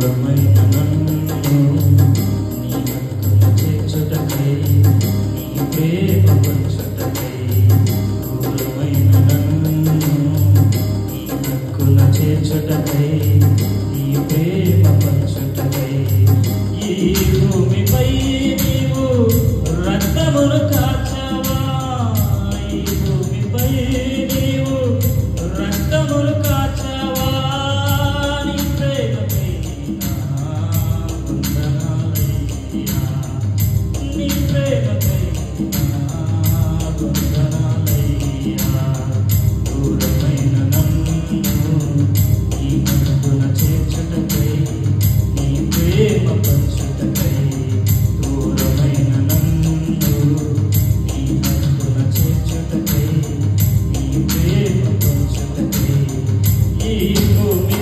దూరమైన నన్ను నీ హక్కున చేర్చుటకై నీ ప్రేమ పంచుటకై దూరమైన నన్ను నీ హక్కున చేర్చుటకై నీ ప్రేమ పంచుటకై ఈ భూమిపై నీవు రక్తమును కాచావా ఈ భూమిపై నీవు రక్తమును కాచావా నీ ప్రేమకై నా వందనాలయ్యా నీ ప్రేమకై నా వందనాలయ్యా దూరమైన నన్ను నీ హక్కున చేర్చుటకై నీ ప్రేమ పంచుటకై దూరమైన నన్ను నీ హక్కున చేర్చుటకై నీ ప్రేమ పంచుటకై ఈ భూమి